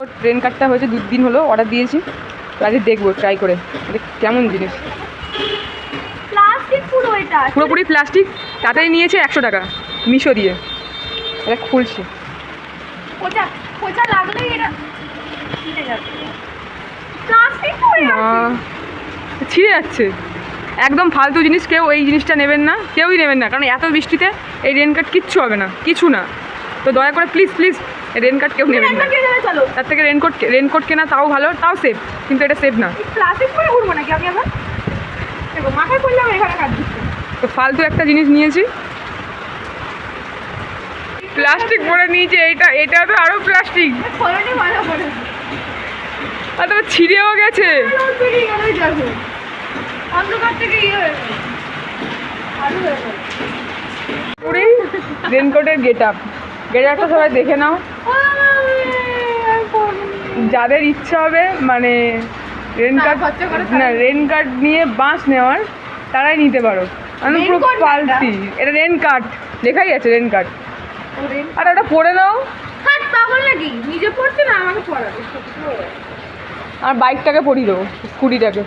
Train কাটটা হয়েছে 2 দিন হলো, অর্ডার দিয়েছি। আজকে দেখবো ট্রাই করে কেমন জিনিস। প্লাস্টিক পুরো, এটা পুরোপুরি প্লাস্টিক। তাতেই নিয়েছে 100 টাকা মিশো দিয়ে। এটা খুলছে, খোঁচা খোঁচা লাগলেই এটা ছিঁড়ে যাবে। প্লাস্টিক পড়ে আছে, ছিঁড়ে যাচ্ছে। একদম ফালতু জিনিস, কেউ এই জিনিসটা নেবেন না, কেউই নেবেন না, কারণ এত বৃষ্টিতে এই রেনকাট কিচ্ছু হবে না, কিছু না। তো দয়া করে প্লিজ প্লিজ রেনকাট কেউ নেবেন না। চলো তার থেকে রেনকোট কেনা তাও ভালো, তাও সেফ, কিন্তু এটা সেফ না। প্লাস্টিক পরে ঘুরবো নাকি আমি আবার? দেখো মাথায় করলাম এখানে কাজ দিচ্ছে। তো ফালতু একটা জিনিস নিয়েছি, প্লাস্টিক পরে নিয়েছে। এটা তো আরও প্লাস্টিক, ফলনে মাথা পড়ে আর তবে ছিঁড়েও গেছে। বেরিয়ে গেল যাবে অন্ধকার থেকে ইয়ে হয়ে গেল, আলু হয়ে গেল পুরোই রেনকোটের গেটআপটা সবাই দেখে নাও। যাদের ইচ্ছা হবে মানে রেনকাট নিয়ে বাস নেওয়ার, তারাই নিতে পারো। আমি পুরো পাল্টি, এটা রেনকাট লেখাই আছে, রেনকাট। আর ওটা পরে নাও। হাত পাগল নাকি, নিজে পড়ছে না আমাকে পড়াবে। আর বাইকটাকে পরিয়ে দেবো, স্কুটিটাকে।